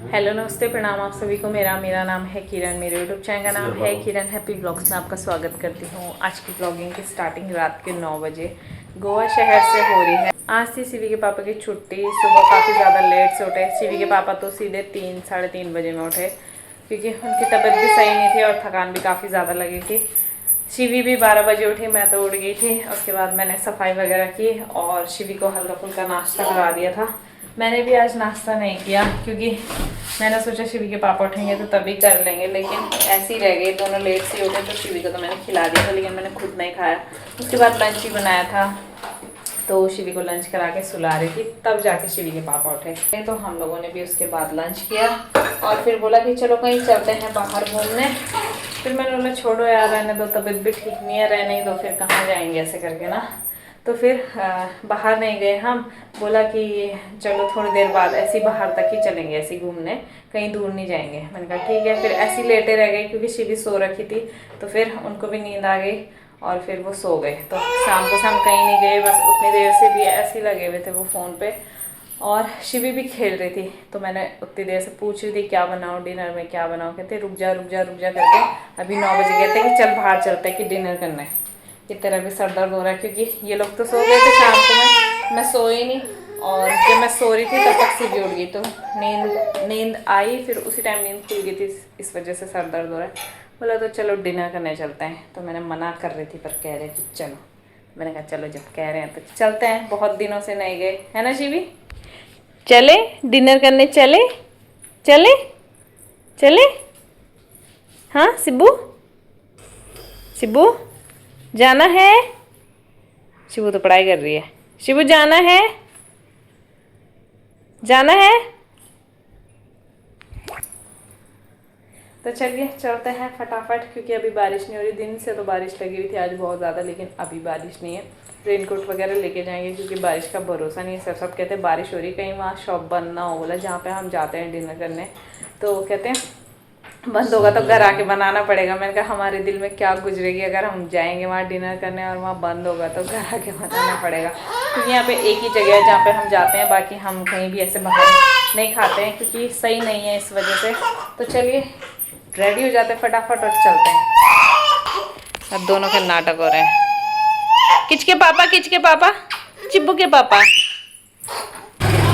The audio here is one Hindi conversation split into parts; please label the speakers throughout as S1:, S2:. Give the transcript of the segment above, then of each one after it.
S1: हेलो नमस्ते प्रणाम आप सभी को। मेरा नाम है किरण, मेरे यूट्यूब चैनल का नाम है किरण हैप्पी ब्लॉग्स में आपका स्वागत करती हूँ। आज की ब्लॉगिंग की स्टार्टिंग रात के 9 बजे गोवा शहर से हो रही है। आज थी शिवी के पापा की छुट्टी। सुबह काफ़ी ज़्यादा लेट से उठे। शिवी के पापा तो सीधे 3 साढ़े 3 बजे में उठे क्योंकि उनकी तबीयत भी सही नहीं थी और थकान भी काफ़ी ज़्यादा लगी थी। शिवी भी 12 बजे उठी, मैं तो उठ गई थी। उसके बाद मैंने सफाई वगैरह की और शिवी को हल्का फुल्का नाश्ता करा दिया था। मैंने भी आज नाश्ता नहीं किया क्योंकि मैंने सोचा शिवी के पापा उठेंगे तो तभी कर लेंगे, लेकिन ऐसे ही रह गए। दोनों लेट से उठे तो शिवी को तो मैंने खिला दिया था, लेकिन मैंने खुद नहीं खाया। उसके बाद लंच ही बनाया था तो शिवी को लंच करा के सुला रही थी, तब जाके शिवी के पापा उठे। तो हम लोगों ने भी उसके बाद लंच किया और फिर बोला कि चलो कहीं चलते हैं बाहर घूमने। फिर मैंने बोला छोड़ो यार, रहने दो, तबीयत भी ठीक नहीं है, रहने ही दो, फिर कहाँ जाएंगे ऐसे करके ना। तो फिर बाहर नहीं गए हम। बोला कि चलो थोड़ी देर बाद ऐसे ही बाहर तक ही चलेंगे, ऐसे ही घूमने, कहीं दूर नहीं जाएंगे। मैंने कहा ठीक है। फिर ऐसे ही लेटे रह गए क्योंकि शिवी सो रखी थी, तो फिर उनको भी नींद आ गई और फिर वो सो गए। तो शाम को हम कहीं नहीं गए, बस उतनी देर से भी ऐसे ही लगे हुए थे वो फ़ोन पे। और शिवी भी खेल रही थी, तो मैंने उतनी देर से पूछ रही थी क्या बनाऊँ डिनर में, क्या बनाऊँ। कहते रुक जा रुक जा रुक जा करके अभी 9 बजे कहते कि चल बाहर चलते हैं कि डिनर करना है। कि तेरा भी सर दर्द हो रहा है क्योंकि ये लोग तो सो गए थे शाम को, मैं सोई नहीं। और जब मैं सो रही थी तब तक शिवी उठ गई, तो नींद आई, फिर उसी टाइम नींद खुल गई थी, इस वजह से सर दर्द हो रहा है। बोला तो चलो डिनर करने चलते हैं। तो मैंने मना कर रही थी पर कह रहे कि चलो। मैंने कहा चलो जब कह रहे हैं तो चलते हैं, बहुत दिनों से नहीं गए, है ना शिवी? चले डिनर करने, चले चले चले। हाँ शिबू, शिबू जाना है? शिबू तो पढ़ाई कर रही है। शिबू जाना है, जाना है। तो चलिए चलते हैं फटाफट, क्योंकि अभी बारिश नहीं हो रही। दिन से तो बारिश लगी हुई थी आज बहुत ज़्यादा, लेकिन अभी बारिश नहीं है। रेनकोट वगैरह लेके जाएंगे क्योंकि बारिश का भरोसा नहीं है। सब कहते हैं बारिश हो रही, कहीं वहाँ शॉप बंद ना हो। बोला जहाँ पे हम जाते हैं डिनर करने, तो कहते हैं बंद होगा तो घर आके बनाना पड़ेगा। मैंने कहा हमारे दिल में क्या गुजरेगी अगर हम जाएंगे वहाँ डिनर करने और वहाँ बंद होगा तो घर आके बनाना पड़ेगा। क्योंकि यहाँ पे एक ही जगह है जहाँ पे हम जाते हैं, बाकी हम कहीं भी ऐसे बाहर नहीं खाते हैं क्योंकि सही नहीं है इस वजह से। तो चलिए रेडी हो जाते हैं फटाफट और चलते हैं। अब दोनों के नाटक हो रहे हैं। किच के पापा, किच के पापा, चिब्बू के पापा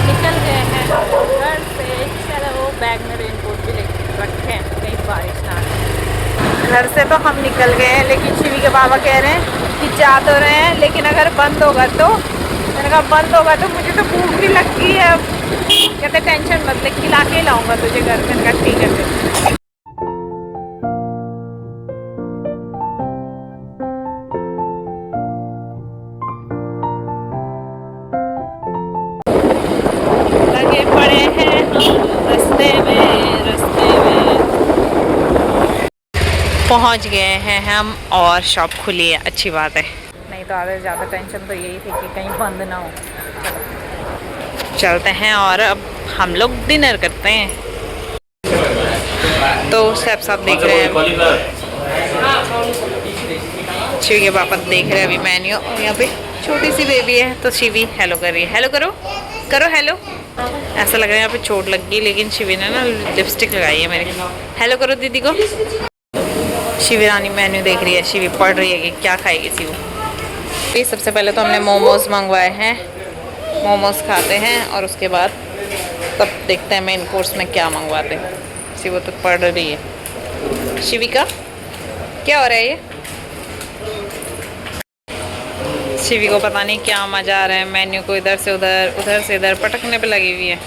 S1: निकल गए हैं घर से। चलो बैग में रेनकोट भी लेके रखे हैं, कहीं बारिश ना आए। घर से तो हम निकल गए हैं, लेकिन शिवी के पापा कह रहे हैं कि जा तो रहे हैं लेकिन अगर बंद होगा तो। मैंने कहा बंद होगा तो मुझे तो भूख भी लगती है। कहते टेंशन मत ले, खिला के लाऊंगा तुझे घर। मैंने कहा ठीक है फिर। लगे पड़े हैं हम रास्ते में पहुंच गए हैं हम और शॉप खुली है, अच्छी बात है। नहीं तो आधे ज़्यादा टेंशन तो यही थी कि कहीं बंद ना हो। चलते हैं और अब हम लोग डिनर करते हैं। तो स्टेप्स आप देख रहे हैं, शिवी के पापा देख रहे हैं अभी मेन्यू। और यहाँ पे छोटी सी बेबी है तो शिवी हेलो कर रही है। हेलो करो, करो हेलो। ऐसा लग रहा है यहाँ पे चोट लग गई, लेकिन शिवी ने ना लिपस्टिक लगाई है मेरे। हेलो करो दीदी को। शिवी रानी मेन्यू देख रही है, शिवी पढ़ रही है कि क्या खाएगी शिवी। सबसे पहले तो हमने मोमोज मंगवाए हैं, मोमोज खाते हैं और उसके बाद तब देखते हैं मेन कोर्स में क्या मंगवाते हैं। शिवी तो पढ़ रही है। शिवी का क्या हो रहा है ये? शिवी को पता नहीं क्या मजा आ रहा है, मेन्यू को इधर से उधर, उधर से इधर पटकने पे लगी हुई है।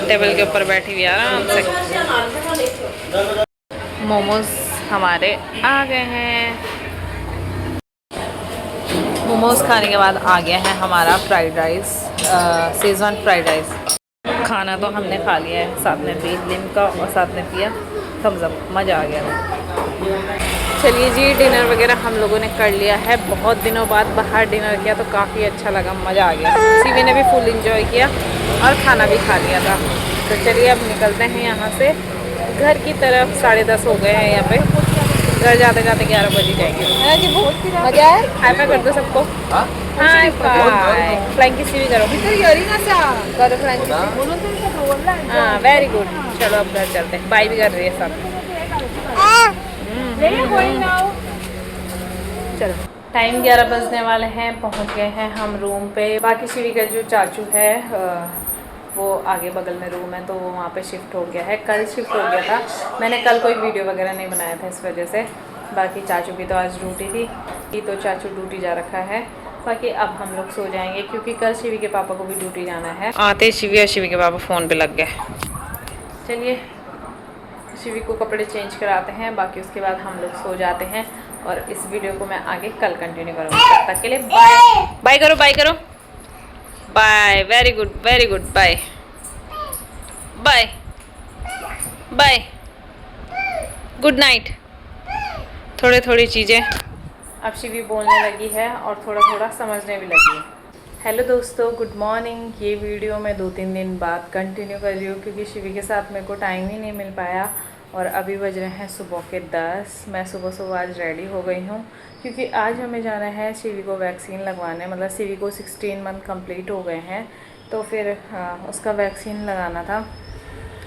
S1: टेबल के ऊपर बैठी हुई आराम से। मोमोज हमारे आ गए हैं। मोमोज खाने के बाद आ गया है हमारा fried rice, Schezwan fried rice. खाना तो हमने खा लिया है, साथ में भी लिमका और साथ में पिया थम्स अप। मज़ा आ गया। चलिए जी डिनर वगैरह हम लोगों ने कर लिया है। बहुत दिनों बाद बाहर डिनर किया तो काफ़ी अच्छा लगा, मज़ा आ गया। शिवी ने भी फुल इंजॉय किया और खाना भी खा लिया था। तो चलिए अब निकलते हैं यहाँ से घर की तरफ। 10:30 हो गए हैं यहाँ पे। घर जाते जाते 11 बज ही जाएंगे।
S2: मजा है।
S1: हाई फाई कर दो सबको। हाई फाई, फ्लाइंग किसी भी करो। करो फ्लाइंग किसी। हाँ वेरी गुड। चलो अब घर चलते हैं। बाय भी कर रही है सब। चलो टाइम 11 बजने वाले हैं, पहुंच गए हैं हम रूम पे। बाकी शिवी का जो चाचू है वो आगे बगल में रूम है तो वो वहाँ पे शिफ्ट हो गया है। कल शिफ्ट हो गया था, मैंने कल कोई वीडियो वगैरह नहीं बनाया था इस वजह से। बाकी चाचू की तो आज ड्यूटी थी तो चाचू ड्यूटी जा रखा है। बाकी अब हम लोग सो जाएंगे क्योंकि कल शिवी के पापा को भी ड्यूटी जाना है। आते शिवी और शिवी के पापा फ़ोन पे लग गए। चलिए शिवी को कपड़े चेंज कराते हैं, बाकी उसके बाद हम लोग सो जाते हैं और इस वीडियो को मैं आगे कल कंटिन्यू करूँगी। तब तक के लिए बाय। बाय करो, बाय करो, bye. Very good, bye bye bye. Good night. थोड़ी चीज़ें अब शिवी बोलने लगी है और थोड़ा थोड़ा समझने भी लगी है। हेलो दोस्तों, गुड मॉर्निंग। ये वीडियो मैं 2-3 दिन बाद कंटिन्यू कर रही हूँ क्योंकि शिवी के साथ मेरे को टाइम ही नहीं मिल पाया। और अभी बज रहे हैं सुबह के 10। मैं सुबह आज रेडी हो गई हूँ क्योंकि आज हमें जाना है शिवी को वैक्सीन लगवाने। मतलब शिवी को 16 मंथ कंप्लीट हो गए हैं तो फिर उसका वैक्सीन लगाना था।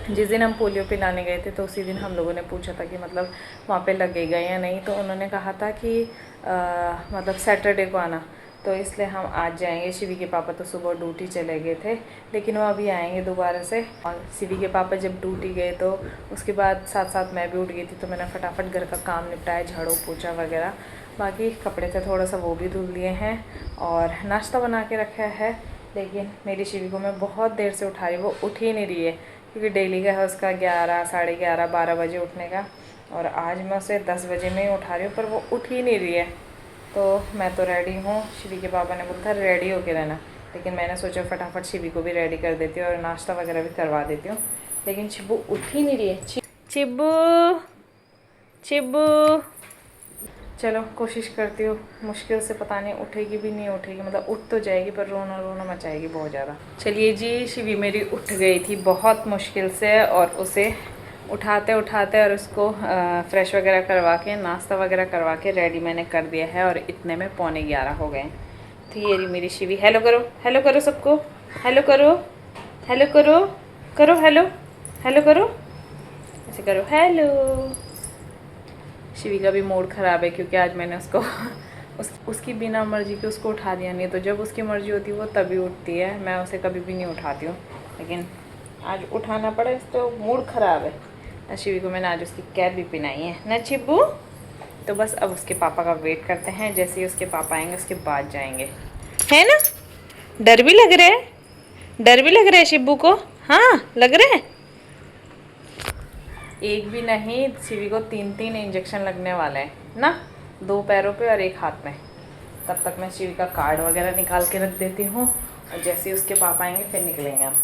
S1: जिस दिन हम पोलियो पिलाने गए थे तो उसी दिन हम लोगों ने पूछा था कि मतलब वहाँ पे लगेगा या नहीं, तो उन्होंने कहा था कि मतलब सैटरडे को आना, तो इसलिए हम आज जाएंगे। शिवी के पापा तो सुबह ड्यूटी चले गए थे लेकिन वो अभी आएंगे दोबारा से। और शिवी के पापा जब ड्यूटी गए तो उसके बाद साथ साथ मैं भी उठ गई थी तो मैंने फटाफट घर का काम निपटाया, झाड़ू पोछा वगैरह। बाकी कपड़े थे थोड़ा सा वो भी धुल लिए हैं और नाश्ता बना के रखा है। लेकिन मेरी शिवी को मैं बहुत देर से उठा रही, वो उठ ही नहीं रही है क्योंकि डेली का है उसका 11, साढ़े 11, 12 बजे उठने का। और आज मैं उसे 10 बजे में ही उठा रही हूँ पर वो उठ ही नहीं रही है। तो मैं तो रेडी हूँ। शिवी के पापा ने बोला था रेडी होके रहना, लेकिन मैंने सोचा फटाफट शिवी को भी रेडी कर देती हूँ और नाश्ता वगैरह भी करवा देती हूँ। लेकिन चिब्बू उठ ही नहीं रही है। चिब्बू चिब्बू, चलो कोशिश करती हूँ। मुश्किल से, पता नहीं उठेगी भी नहीं उठेगी, मतलब उठ तो जाएगी पर रोना रोना मचाएगी बहुत ज़्यादा। चलिए जी, शिवी मेरी उठ गई थी बहुत मुश्किल से और उसे उठाते और उसको फ्रेश वगैरह करवा के नाश्ता वगैरह करवा के रेडी मैंने कर दिया है और इतने में 11:15 हो गए। तो ये रही मेरी शिवी। हेलो करो सबको, हेलो करो हेलो करो, ऐसे करो हेलो। शिवी का भी मूड ख़राब है क्योंकि आज मैंने उसको उसकी बिना मर्जी के उसको उठा दिया। नहीं तो जब उसकी मर्जी होती है वो तभी उठती है, मैं उसे कभी भी नहीं उठाती हूँ, लेकिन आज उठाना पड़ा तो मूड ख़राब है। शिवी को मैंने आज उसकी कैप भी पहनाई है ना चिब्बू। तो बस अब उसके पापा का वेट करते हैं, जैसे ही उसके पापा आएंगे उसके बाद जाएंगे, है ना। डर भी लग रहा है शिब्बू को। हाँ लग रहा है। एक भी नहीं, शिवी को 3 इंजेक्शन लगने वाले हैं ना, 2 पैरों पे और 1 हाथ में। तब तक मैं शिवी का कार्ड वगैरह निकाल के रख देती हूँ और जैसे ही उसके पापा आएंगे फिर निकलेंगे हम।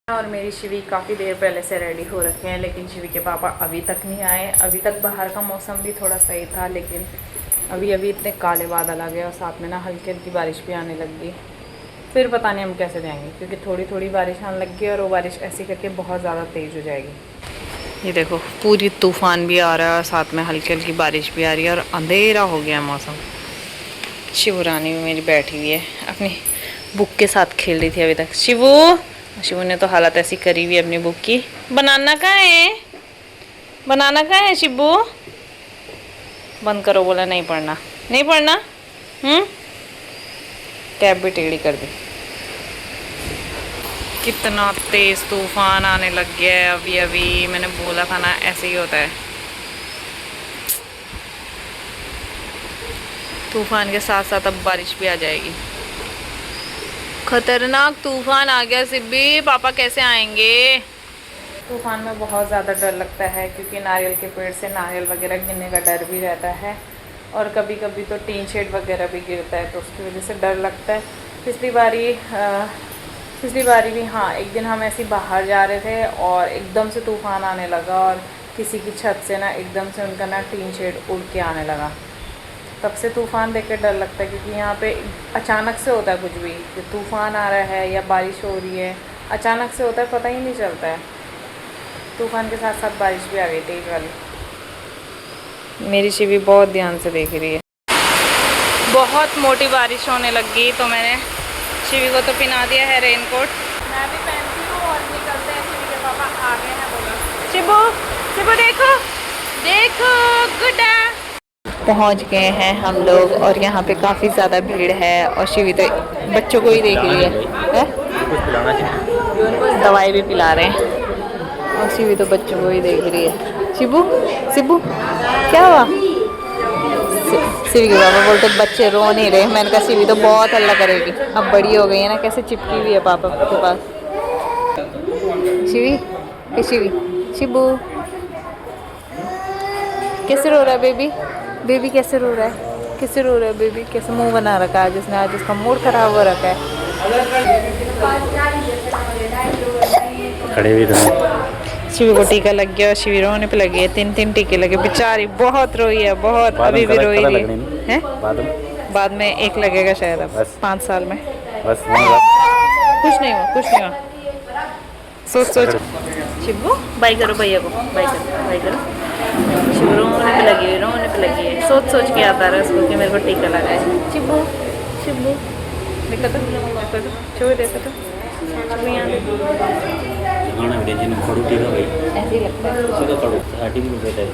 S1: और मेरी शिवी काफ़ी देर पहले से रेडी हो रखे हैं लेकिन शिवी के पापा अभी तक नहीं आए। अभी तक बाहर का मौसम भी थोड़ा सही था लेकिन अभी इतने काले बादल आ गए और साथ में ना हल्की हल्की बारिश भी आने लग गई। फिर पता नहीं हम कैसे जाएंगे क्योंकि थोड़ी बारिश आने लग गई और वो बारिश ऐसी करके बहुत ज़्यादा तेज़ हो जाएगी। ये देखो पूरी तूफ़ान भी आ रहा है और साथ में हल्की हल्की बारिश भी आ रही है और अंधेरा हो गया मौसम। शिवरानी भी मेरी बैठी हुई है, अपनी बुक के साथ खेल रही थी अभी तक। शिवू ने तो हालत ऐसी करी हुई अपनी बुक की। बनाना कहाँ है शिबू? बंद करो, बोला नहीं पढ़ना। कैब भी टेढ़ी कर दी। कितना तेज तूफान आने लग गया है अभी मैंने बोला था ना ऐसे ही होता है। तूफान के साथ साथ अब बारिश भी आ जाएगी। खतरनाक तूफान आ गया सिब्बी, पापा कैसे आएंगे? तूफान में बहुत ज़्यादा डर लगता है क्योंकि नारियल के पेड़ से नारियल वगैरह गिरने का डर भी रहता है और कभी कभी तो टीन शेड वगैरह भी गिरता है तो उसकी वजह से डर लगता है। पिछली बारी भी हाँ, एक दिन हम ऐसे बाहर जा रहे थे और एकदम से तूफ़ान आने लगा और किसी की छत से ना एकदम से उनका ना टीन शेड उड़ के आने लगा। तब से तूफ़ान देख कर डर लगता है क्योंकि यहाँ पे अचानक से होता है कुछ भी, कि तूफ़ान आ रहा है या बारिश हो रही है, अचानक से होता है, पता ही नहीं चलता है। तूफ़ान के साथ साथ बारिश भी आ गई तेज़ वाली। मेरी शिवी बहुत ध्यान से देख रही है। बहुत मोटी बारिश होने लग गई तो मैंने शिवी को तो पहना दिया है रेनकोट। मैं भी पहनती हूँ और निकलते हैं। शिवी के पापा आ गए हैं। बोलो शिबू, शिबू देखो देखो गुड्डा। पहुँच गए हैं हम लोग और यहाँ पे काफ़ी ज़्यादा भीड़ है और शिवी तो बच्चों को ही देख रही है? दवाई भी पिला रहे हैं और शिवी तो बच्चों को ही देख रही है। शिबू, शिबू क्या हुआ? शिवी के पापा बोलते बच्चे रो नहीं रहे। मैंने कहा शिवी तो बहुत हल्ला करेगी, अब बड़ी हो गई है ना, कैसे चिपकी हुई है पापा के पास। शिवी, ए शिवी, शिबू कैसे रो रहा है बेबी? बेबी कैसे रो रहा है? कैसे रो रहा है बेबी? कैसे मुंह बना रखा है जिसने? आज उसका मूड खराब हो रखा है।
S2: खड़े भी रहे।
S1: शिवी को टीका लग गया और शिवी रोने पे लगी है। 3 टीके लगे। बेचारी बहुत रोई है, बहुत। अभी भी रोई रही है। बाद में एक लगेगा शायद, अब 5 साल में।
S2: बस
S1: कुछ नहीं हुआ, कुछ नहीं हुआ। सोच सोच। शिबू बाय करो भैया को, बाय करो, बाय करो। शिबू रोने पे लगी है, रोने पे लगी है। सोच सोच के आता रहा उसको कि मेरे को टीका लगा है। शिबू, शिबू देखो तो, देखो तो, छोड़ देखो तो। शिबू यहाँ ऐसे ही लगता है।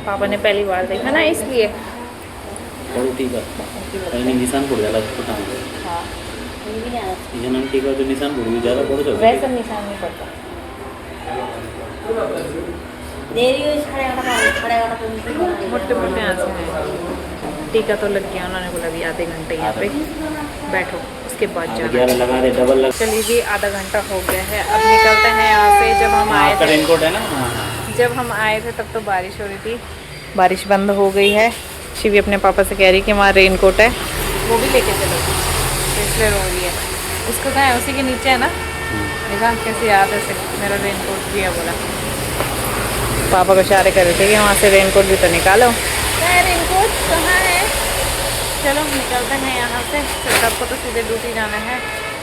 S1: पापा ने पहली बार देखा ना, इसलिए।
S2: निशान पड़ जाला
S1: हाँ
S2: जो निशान पड़ ज़्यादा पड़ सकता
S1: वैसा निशान नहीं पड़ता। मोटे मोटे आंसू हैं। टीका तो लग गया। उन्होंने बोला भी आधे घंटे यहाँ पे बैठो, उसके बाद जाना।
S2: लगा दे डबल लगा।
S1: चलिए जी, आधा घंटा हो गया है, अब निकलते हैं यहाँ से। जब हम आए थे,
S2: रेनकोट है ना,
S1: जब हम आए थे तब तो बारिश हो रही थी। बारिश बंद हो गई है। शिवी अपने पापा से कह रही कि वहाँ रेनकोट है, वो भी लेके चलो, तो इसलिए रो रही है। उसको कहाँ है? उसी के नीचे है ना। देखा कैसे याद है से मेरा रेनकोट भी है। बोला पापा को इशारे कर रहे थे कि वहाँ से रेनकोट भी तो निकालो। क्या रेनकोट कहाँ है? चलो निकलते हैं यहाँ से। फिर आपको तो सीधे ड्यूटी जाना है।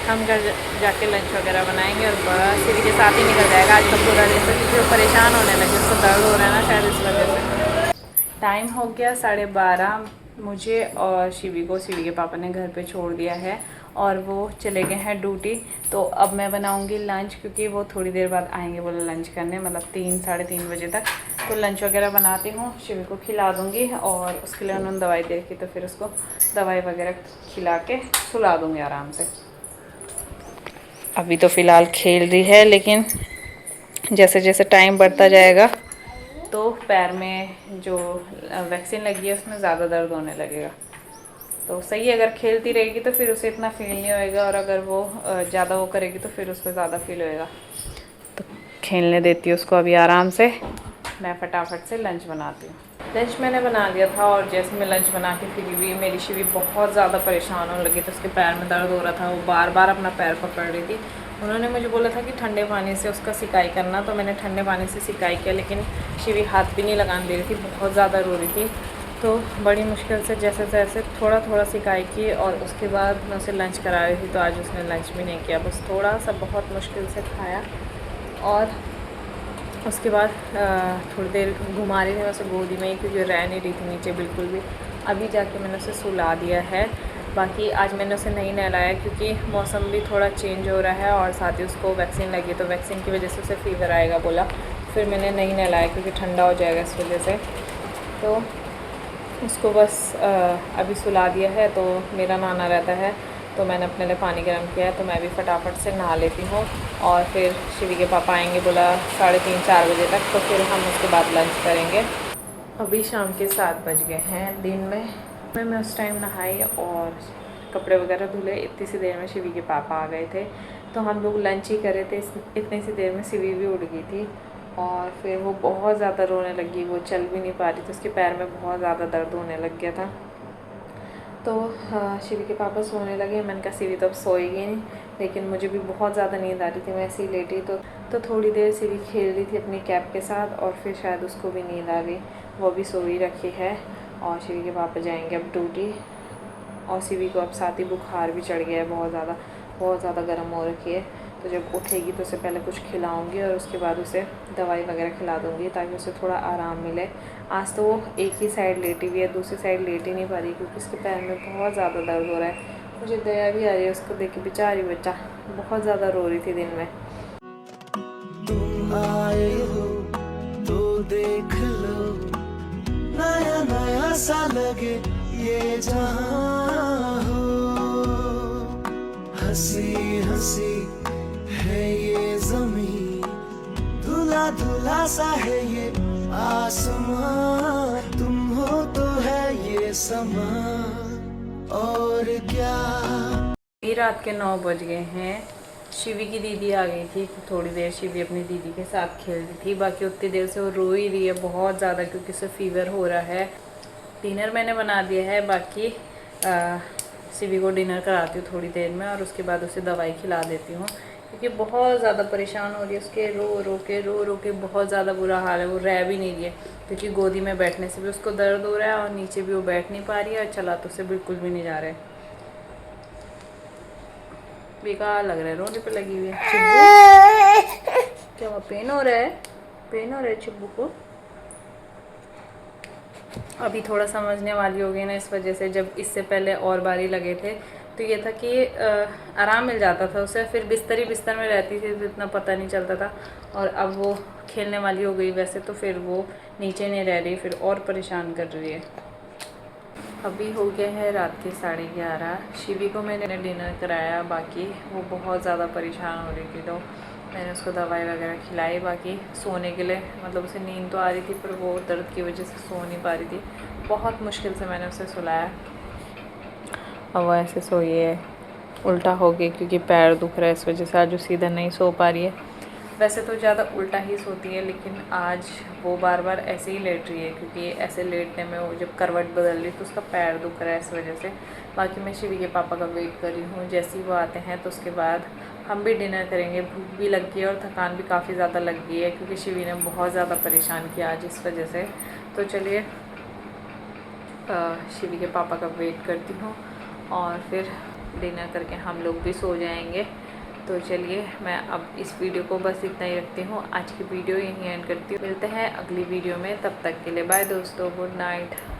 S1: हम घर जाके लंच वगैरह बनाएंगे और बस शिवी के साथ ही निकल जाएगा आज का पूरा दिन। तो क्योंकि वो परेशान होने लगे, उसको दर्द हो रहा है ना शायद, इस वजह से। टाइम हो गया 12:30। मुझे और शिवी को शिवी के पापा ने घर पे छोड़ दिया है और वो चले गए हैं ड्यूटी। तो अब मैं बनाऊंगी लंच, क्योंकि वो थोड़ी देर बाद आएंगे बोले लंच करने, मतलब 3 साढ़े 3 बजे तक। तो लंच वगैरह बनाती हूँ, शिवी को खिला दूँगी और उसके लिए उन्होंने दवाई दे रखी, तो फिर उसको दवाई वगैरह खिला के सुला दूँगी आराम से। अभी तो फ़िलहाल खेल रही है, लेकिन जैसे जैसे टाइम बढ़ता जाएगा तो पैर में जो वैक्सीन लगी है उसमें ज़्यादा दर्द होने लगेगा। तो सही है, अगर खेलती रहेगी तो फिर उसे इतना फील नहीं होएगा, और अगर वो ज़्यादा वो करेगी तो फिर उसको ज़्यादा फील होएगा। तो खेलने देती हूँ उसको अभी आराम से। मैं फटाफट से लंच बनाती हूँ। लंच मैंने बना लिया था और जैसे मैं लंच बना के फिर भी मेरी शिवी बहुत ज़्यादा परेशान होने लगी। तो उसके पैर में दर्द हो रहा था, वो बार बार अपना पैर पकड़ रही थी। उन्होंने मुझे बोला था कि ठंडे पानी से उसका सिकाई करना, तो मैंने ठंडे पानी से सिकाई किया, लेकिन शिवी हाथ भी नहीं लगाने दे रही थी, बहुत ज़्यादा रो रही थी। तो बड़ी मुश्किल से जैसे तैसे थोड़ा थोड़ा सिकाई की और उसके बाद मैं उसे लंच करा रही थी। तो आज उसने लंच भी नहीं किया, बस थोड़ा सा बहुत मुश्किल से खाया। और उसके बाद थोड़ी देर घुमा रही थी मैं उसे गोदी में ही, क्योंकि रह नहीं रही थी नीचे बिल्कुल भी। अभी जाके मैंने उसे सुला दिया है। बाकी आज मैंने उसे नहीं नहलाया क्योंकि मौसम भी थोड़ा चेंज हो रहा है और साथ ही उसको वैक्सीन लगी, तो वैक्सीन की वजह से उसे फ़ीवर आएगा बोला। फिर मैंने नहीं नहलाया क्योंकि ठंडा हो जाएगा इस वजह से। तो उसको बस अभी सुला दिया है। तो मेरा नहाना रहता है, तो मैंने अपने लिए पानी गर्म किया है, तो मैं भी फटाफट से नहा लेती हूँ। और फिर शिवी के पापा आएंगे बोला 3:30-4 बजे तक, तो फिर हम उसके बाद लंच करेंगे। अभी शाम के 7 बज गए हैं। दिन में मैं उस टाइम नहाई और कपड़े वगैरह धुले। इतनी सी देर में शिवी के पापा आ गए थे, तो हम लोग लंच ही कर रहे थे। इतनी सी देर में शिवी भी उठ गई थी और फिर वो बहुत ज़्यादा रोने लगी। वो चल भी नहीं पा रही थी, उसके पैर में बहुत ज़्यादा दर्द होने लग गया था। तो शिवी के पापा सोने लगे। मैंने कहा शिवी तो अब सोएगी नहीं, लेकिन मुझे भी बहुत ज़्यादा नींद आ रही थी, मैं ऐसे ही लेटी। तो थोड़ी देर शिवी खेल रही थी अपनी कैप के साथ और फिर शायद उसको भी नींद आ गई, वो भी सो ही रखी है। और शिवी के पापा जाएंगे अब ड्यूटी। और शिवी को अब साथ ही बुखार भी चढ़ गया है, बहुत ज़्यादा गर्म हो रखी है। तो जब उठेगी तो उसे पहले कुछ खिलाऊंगी और उसके बाद उसे दवाई वगैरह खिला दूँगी ताकि उसे थोड़ा आराम मिले। आज तो वो एक ही साइड लेटी हुई है, दूसरी साइड लेट ही नहीं पा रही क्योंकि उसके पैर में बहुत ज़्यादा दर्द हो रहा है। मुझे दया भी आ रही है उसको देख के, बेचारी बच्चा बहुत ज़्यादा रो रही थी दिन में।
S3: तुम आए हो तो देख लो, नया नया सा लगे ये जहां हो। हंसी हंसी है ये जमीन, धुला धुला सा है ये आसमां। तुम हो तो है ये समा, और क्या।
S1: अभी रात के 9 बज गए हैं। शिवी की दीदी आ गई थी, थोड़ी देर शिवी अपनी दीदी के साथ खेल रही थी। बाकी उतनी देर से वो रो ही रही है बहुत ज़्यादा क्योंकि उसे फीवर हो रहा है। डिनर मैंने बना दिया है, बाकी शिवी को डिनर कराती हूँ थोड़ी देर में और उसके बाद उसे दवाई खिला देती हूँ क्योंकि बहुत ज़्यादा परेशान हो रही है। उसके रो रो के बहुत ज़्यादा बुरा हाल है। वो रह भी नहीं रही है क्योंकि गोदी में बैठने से भी उसको दर्द हो रहा है और नीचे भी वो बैठ नहीं पा रही है और चला तो उसे बिल्कुल भी नहीं जा रहा है। बेकार लग रहा है, रोने पे लगी हुई है। चिब्बू क्या हुआ, पेन हो रहा है? पेन हो रहा है चिब्बू को? अभी थोड़ा समझने वाली हो गई ना इस वजह से। जब इससे पहले और बारी लगे थे तो ये था कि आराम मिल जाता था उसे, फिर बिस्तर में रहती थी तो इतना पता नहीं चलता था। और अब वो खेलने वाली हो गई वैसे तो फिर वो नीचे नहीं रह रही, फिर और परेशान कर रही है। अभी हो गया है रात के 11:30। शिवी को मैंने डिनर कराया, बाकी वो बहुत ज़्यादा परेशान हो रही थी तो मैंने उसको दवाई वगैरह खिलाई। बाकी सोने के लिए मतलब उसे नींद तो आ रही थी पर वो दर्द की वजह से सो नहीं पा रही थी। बहुत मुश्किल से मैंने उसे सुलाया। अब वो ऐसे सोई है उल्टा हो गई क्योंकि पैर दुख रहा है, इस वजह से आज वो सीधा नहीं सो पा रही है। वैसे तो ज़्यादा उल्टा ही सोती है लेकिन आज वो बार बार ऐसे ही लेट रही है क्योंकि ऐसे लेटने में वो जब करवट बदल रही तो उसका पैर दुख रहा है इस वजह से। बाकी मैं शिवी के पापा का वेट कर रही हूँ, जैसे ही वो आते हैं तो उसके बाद हम भी डिनर करेंगे। भूख भी लग गई है और थकान भी काफ़ी ज़्यादा लग गई है क्योंकि शिवी ने बहुत ज़्यादा परेशान किया आज इस वजह से। तो चलिए शिवी के पापा का वेट करती हूँ और फिर डिनर करके हम लोग भी सो जाएंगे। तो चलिए मैं अब इस वीडियो को बस इतना ही रखती हूँ। आज की वीडियो यहीं एंड करती हूँ। मिलते हैं अगली वीडियो में, तब तक के लिए बाय दोस्तों, गुड नाइट।